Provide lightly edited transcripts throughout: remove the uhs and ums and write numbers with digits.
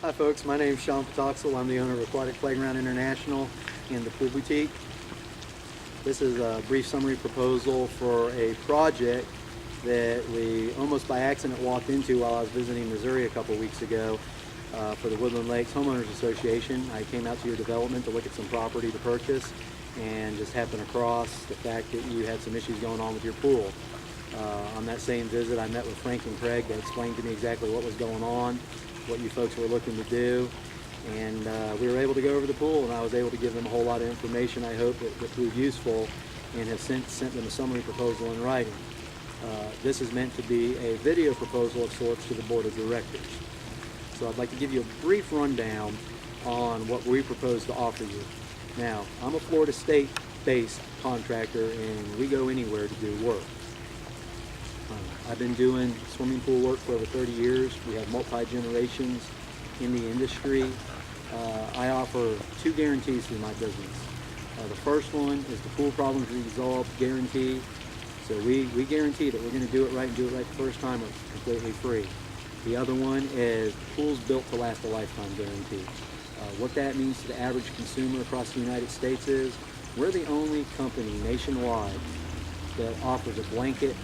Hi folks, my name is Sean Patoxel. I'm the owner of Aquatic Playground International and the Pool Boutique. This is a brief summary proposal for a project that we almost by accident walked into while I was visiting Missouri a couple weeks ago for the Woodland Lakes Homeowners Association. I came out to your development to look at some property to purchase and just happened across the fact that you had some issues going on with your pool. On that same visit, I met with Frank and Craig that explained to me exactly what was going on, what you folks were looking to do, and we were able to go over the pool, and I was able to give them a whole lot of information I hope that proved useful, and have sent them a summary proposal in writing. This is meant to be a video proposal of sorts to the Board of Directors. So I'd like to give you a brief rundown on what we propose to offer you. Now, I'm a Florida State-based contractor, and we go anywhere to do work. I've been doing swimming pool work for over 30 years. We have multi-generations in the industry. I offer two guarantees through my business. The first one is the pool problems resolved guarantee. So we guarantee that we're going to do it right and do it right the first time. It's completely free. The other one is the pool's built to last a lifetime guarantee. What that means to the average consumer across the United States is we're the only company nationwide that offers a blanket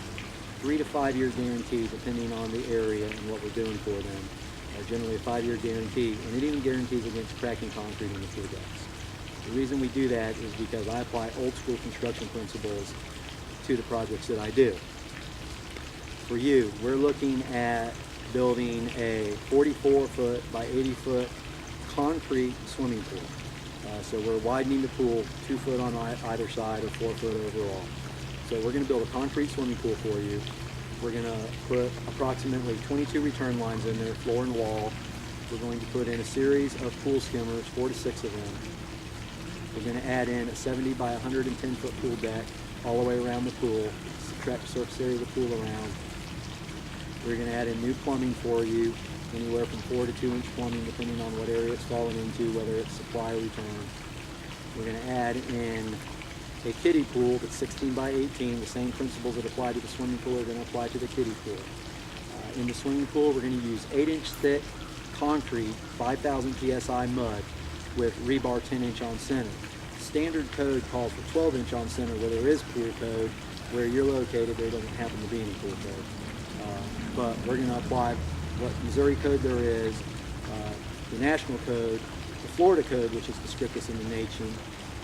3 to 5 year guarantee depending on the area and what we're doing for them. Generally a 5-year guarantee, and it even guarantees against cracking concrete in the pool decks. The reason we do that is because I apply old school construction principles to the projects that I do. For you, we're looking at building a 44-foot by 80-foot concrete swimming pool. So we're widening the pool 2 foot on either side or 4 foot overall. So we're going to build a concrete swimming pool for you. We're going to put approximately 22 return lines in there, floor and wall. We're going to put in a series of pool skimmers, 4 to 6 of them. We're going to add in a 70 by 110 foot pool deck all the way around the pool, subtract the surface area of the pool around. We're going to add in new plumbing for you, anywhere from 4 to 2 inch plumbing depending on what area it's falling into, whether it's supply or return. We're going to add in a kiddie pool that's 16 by 18. The same principles that apply to the swimming pool are going to apply to the kiddie pool. In the swimming pool, we're going to use 8-inch thick concrete, 5,000 psi mud with rebar 10-inch on center. Standard code calls for 12-inch on center where there is pool code. Where you're located, there doesn't happen to be any pool code. But we're going to apply what Missouri code there is, the national code, the Florida code, which is the strictest in the nation,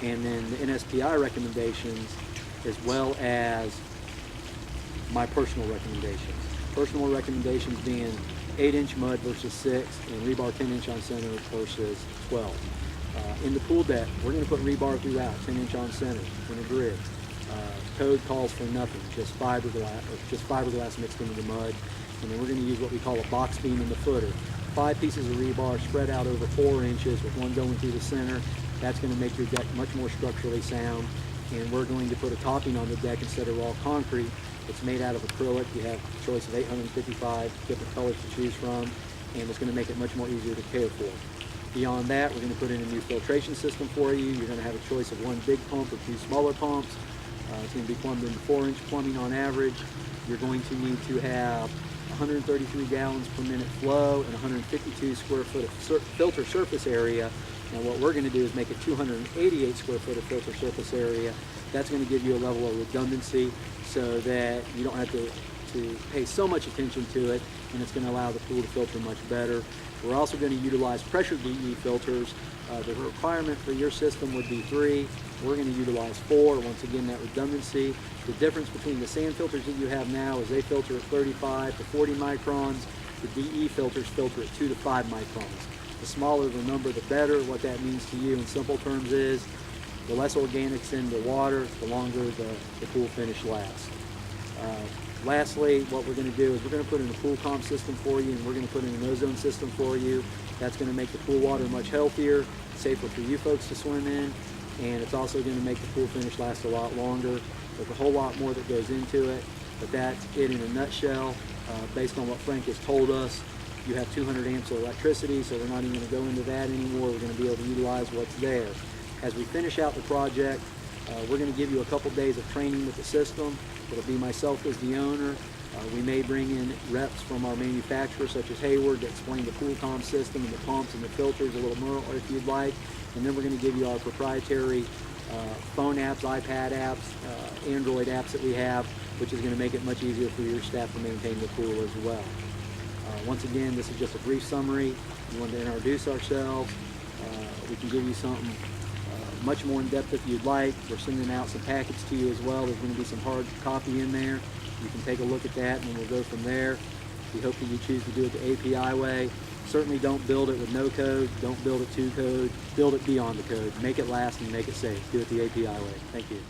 and then the NSPI recommendations, as well as my personal recommendations. Personal recommendations being 8-inch mud versus 6, and rebar 10-inch on center versus 12. In the pool deck, we're going to put rebar throughout, 10-inch on center in a grid. Code calls for nothing, just fiberglass mixed into the mud, and then we're going to use what we call a box beam in the footer. 5 pieces of rebar spread out over 4 inches with one going through the center. That's going to make your deck much more structurally sound, and we're going to put a topping on the deck instead of raw concrete. It's made out of acrylic. You have a choice of 855 different colors to choose from, and it's going to make it much more easier to care for. Beyond that, we're going to put in a new filtration system for you. You're going to have a choice of 1 big pump or 2 smaller pumps. It's going to be plumbed into 4-inch plumbing on average. You're going to need to have 133 gallons per minute flow and 152 square foot of filter surface area. And what we're going to do is make it 288 square foot of filter surface area. That's going to give you a level of redundancy so that you don't have to pay so much attention to it, and it's going to allow the pool to filter much better. We're also going to utilize pressure DE filters. The requirement for your system would be 3. We're going to utilize 4. Once again, that redundancy. The difference between the sand filters that you have now is they filter at 35 to 40 microns. The DE filters filter at 2 to 5 microns. The smaller the number, the better. What that means to you in simple terms is the less organics in the water, the longer the pool finish lasts. Lastly, what we're going to do is we're going to put in a pool comp system for you, and we're going to put in an ozone system for you. That's going to make the pool water much healthier, safer for you folks to swim in, and it's also going to make the pool finish last a lot longer. There's a whole lot more that goes into it, but that's it in a nutshell. Based on what Frank has told us, you have 200 amps of electricity, so we're not even going to go into that anymore. We're going to be able to utilize what's there. As we finish out the project, we're going to give you a couple days of training with the system. It'll be myself as the owner. We may bring in reps from our manufacturer, such as Hayward, to explain the PoolCom system and the pumps and the filters a little more if you'd like. And then we're going to give you our proprietary phone apps, iPad apps, Android apps that we have, which is going to make it much easier for your staff to maintain the pool as well. Once again, this is just a brief summary. We wanted to introduce ourselves. We can give you something much more in depth if you'd like. We're sending out some packets to you as well. There's going to be some hard copy in there. You can take a look at that, and then we'll go from there. We hope that you choose to do it the API way. Certainly don't build it with no code. Don't build it to code. Build it beyond the code. Make it last and make it safe. Do it the API way. Thank you.